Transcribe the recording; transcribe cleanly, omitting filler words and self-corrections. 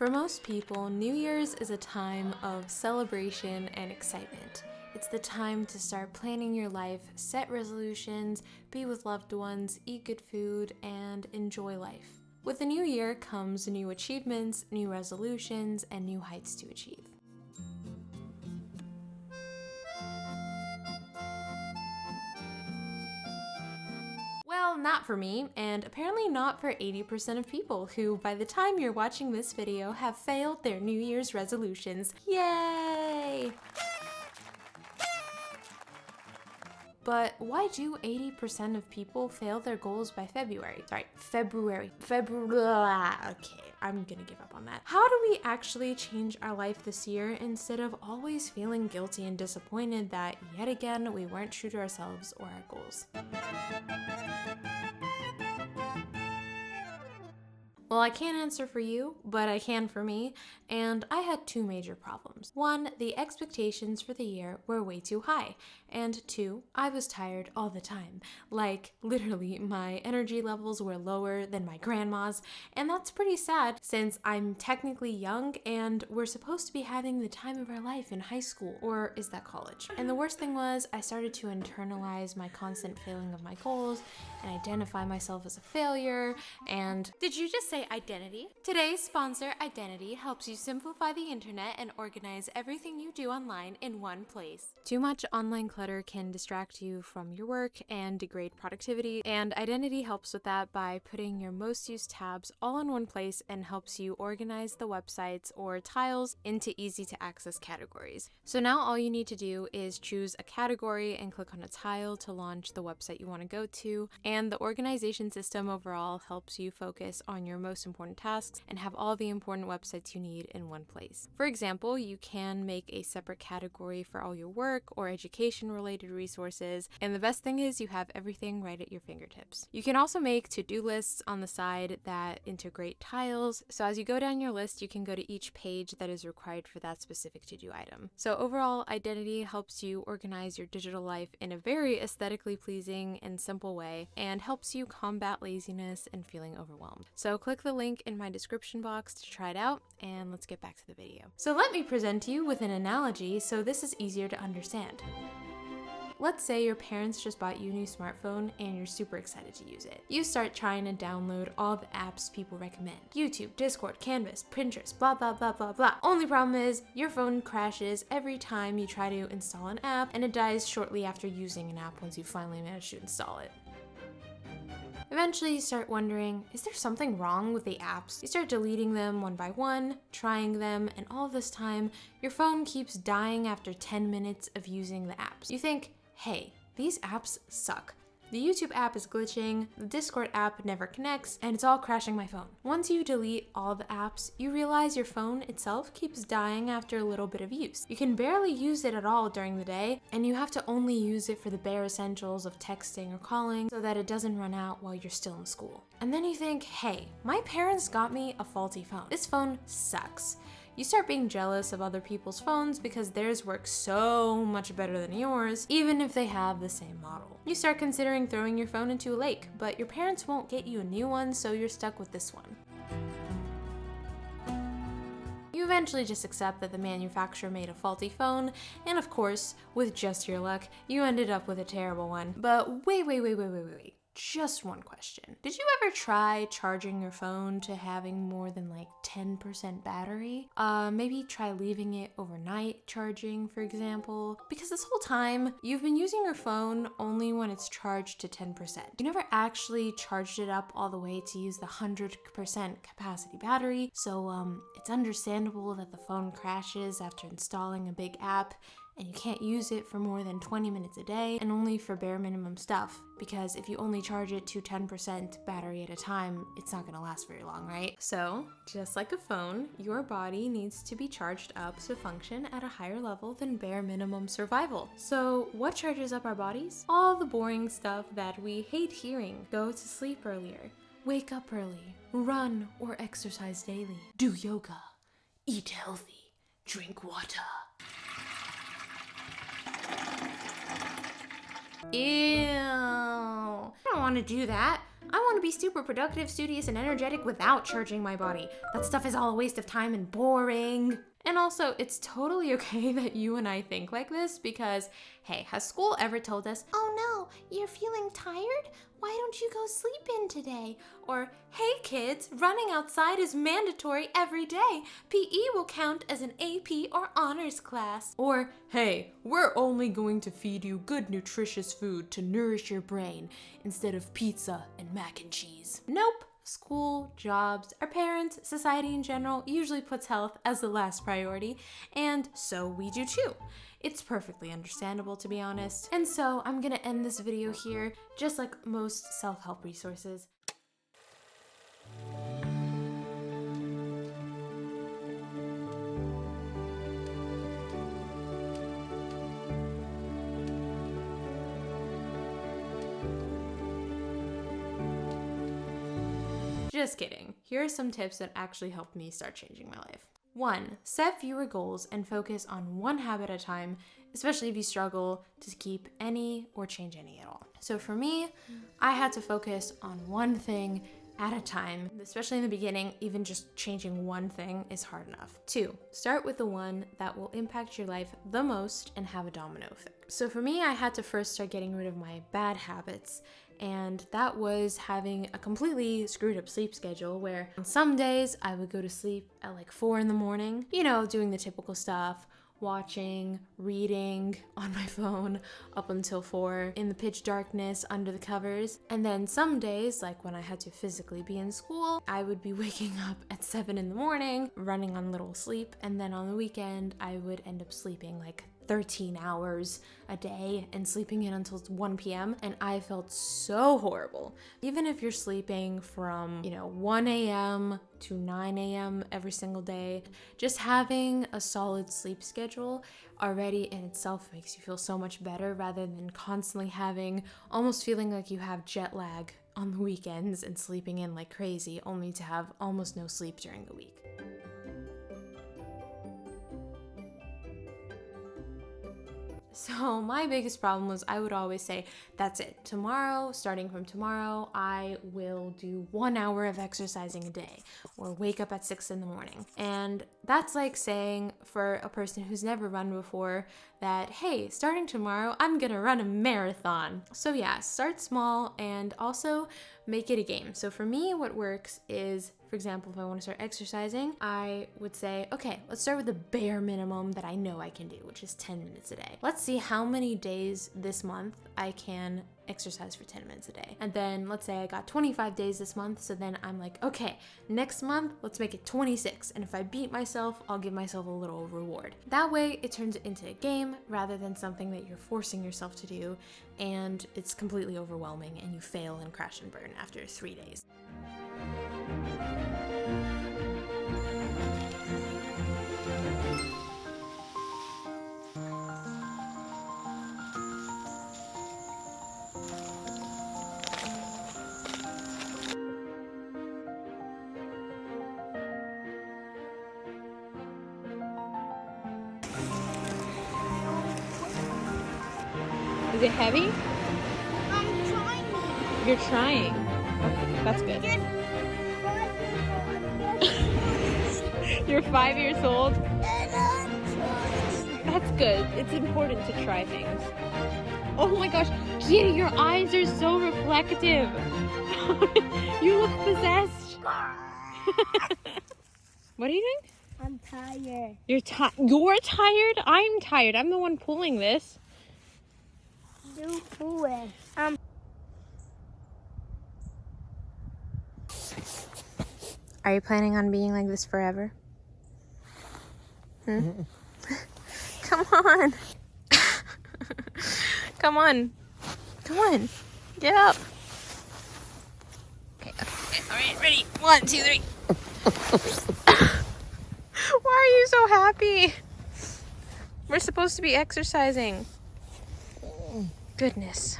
For most people, New Year's is a time of celebration and excitement. It's the time to start planning your life, set resolutions, be with loved ones, eat good food, and enjoy life. With the new year comes new achievements, new resolutions, and new heights to achieve. Well, not for me, and apparently not for 80% of people who, by the time you're watching this video, have failed their New Year's resolutions. Yay! But why do 80% of people fail their goals by February? February. Okay, I'm gonna give up on that. How do we actually change our life this year instead of always feeling guilty and disappointed that yet again we weren't true to ourselves or our goals? Well, I can't answer for you, but I can for me, and I had two major problems. One, the expectations for the year were way too high, and two, I was tired all the time. Like, literally, my energy levels were lower than my grandma's, and that's pretty sad since I'm technically young and we're supposed to be having the time of our life in high school, or is that college? And the worst thing was, I started to internalize my constant failing of my goals and identify myself as a failure, and did you just say identity? Today's sponsor, Identity, helps you simplify the internet and organize everything you do online in one place. Too much online clutter can distract you from your work and degrade productivity, and Identity helps with that by putting your most used tabs all in one place and helps you organize the websites or tiles into easy to access categories. So now all you need to do is choose a category and click on a tile to launch the website you want to go to, and the organization system overall helps you focus on your most important tasks and have all the important websites you need in one place. For example, you can make a separate category for all your work or education related resources, and the best thing is you have everything right at your fingertips. You can also make to-do lists on the side that integrate tiles, so as you go down your list you can go to each page that is required for that specific to-do item. So overall, Identity helps you organize your digital life in a very aesthetically pleasing and simple way, and helps you combat laziness and feeling overwhelmed. So click the link in my description box to try it out, and let's get back to the video. So let me present to you with an analogy so this is easier to understand. Let's say your parents just bought you a new smartphone and you're super excited to use it. You start trying to download all the apps people recommend. YouTube, Discord, Canvas, Pinterest, blah blah blah blah blah. Only problem is your phone crashes every time you try to install an app, and it dies shortly after using an app once you finally manage to install it. Eventually you start wondering, is there something wrong with the apps? You start deleting them one by one, trying them, and all this time, your phone keeps dying after 10 minutes of using the apps. You think, hey, these apps suck. The YouTube app is glitching, the Discord app never connects, and it's all crashing my phone. Once you delete all the apps, you realize your phone itself keeps dying after a little bit of use. You can barely use it at all during the day, and you have to only use it for the bare essentials of texting or calling so that it doesn't run out while you're still in school. And then you think, hey, my parents got me a faulty phone. This phone sucks. You start being jealous of other people's phones because theirs works so much better than yours, even if they have the same model. You start considering throwing your phone into a lake, but your parents won't get you a new one, so you're stuck with this one. You eventually just accept that the manufacturer made a faulty phone, and of course, with just your luck, you ended up with a terrible one. But wait. Just one question. Did you ever try charging your phone to having more than like 10% battery? Maybe try leaving it overnight charging, for example. Because this whole time, you've been using your phone only when it's charged to 10%. You never actually charged it up all the way to use the 100% capacity battery, so it's understandable that the phone crashes after installing a big app, and you can't use it for more than 20 minutes a day, and only for bare minimum stuff, because if you only charge it to 10% battery at a time, it's not gonna last very long, right? So, just like a phone, your body needs to be charged up to function at a higher level than bare minimum survival. So, what charges up our bodies? All the boring stuff that we hate hearing. Go to sleep earlier, wake up early, run or exercise daily, do yoga, eat healthy, drink water. Ew, I don't want to do that. I want to be super productive, studious, and energetic without charging my body. That stuff is all a waste of time and boring. And also, it's totally okay that you and I think like this because, hey, has school ever told us, oh no, you're feeling tired? Why don't you go sleep in today? Or, hey kids, running outside is mandatory every day. PE will count as an AP or honors class. Or, hey, we're only going to feed you good nutritious food to nourish your brain instead of pizza and mac and cheese. Nope. School, jobs, our parents, society in general usually puts health as the last priority, and so we do too. It's perfectly understandable, to be honest. And so I'm gonna end this video here, just like most self-help resources. Just kidding. Here are some tips that actually helped me start changing my life. 1. Set fewer goals and focus on one habit at a time, especially if you struggle to keep any or change any at all. So for me, I had to focus on one thing at a time, especially in the beginning. Even just changing one thing is hard enough. 2. Start with the one that will impact your life the most and have a domino effect. So for me, I had to first start getting rid of my bad habits, and that was having a completely screwed up sleep schedule where on some days I would go to sleep at like 4 in the morning, you know, doing the typical stuff, watching, reading on my phone up until 4 in the pitch darkness under the covers. And then some days, like when I had to physically be in school, I would be waking up at 7 in the morning, running on little sleep. And then on the weekend, I would end up sleeping like 13 hours a day and sleeping in until 1 p.m. and I felt so horrible. Even if you're sleeping from, 1 a.m. to 9 a.m. every single day, just having a solid sleep schedule already in itself makes you feel so much better rather than constantly almost feeling like you have jet lag on the weekends and sleeping in like crazy only to have almost no sleep during the week. So my biggest problem was I would always say, that's it. Tomorrow, starting from tomorrow, I will do 1 hour of exercising a day or wake up at 6 in the morning. And that's like saying for a person who's never run before that, hey, starting tomorrow, I'm gonna run a marathon. So yeah, start small and also make it a game. So for me, what works is, for example, if I want to start exercising, I would say, okay, let's start with the bare minimum that I know I can do, which is 10 minutes a day. Let's see how many days this month I can exercise for 10 minutes a day. And then let's say I got 25 days this month. So then I'm like, okay, next month, let's make it 26. And if I beat myself, I'll give myself a little reward. That way it turns it into a game rather than something that you're forcing yourself to do. And it's completely overwhelming and you fail and crash and burn after 3 days. Is it heavy? I'm trying. You're trying. Okay, that's good. You're 5 years old? That's good. It's important to try things. Oh my gosh, Kitty, your eyes are so reflective. You look possessed. What are you doing? I'm tired. You're tired? I'm tired. I'm the one pulling this. You pull it. Are you planning on being like this forever? Come on. Come on. Come on. Get up. Okay, all right, ready? 1, 2, 3. Why are you so happy? We're supposed to be exercising. Goodness.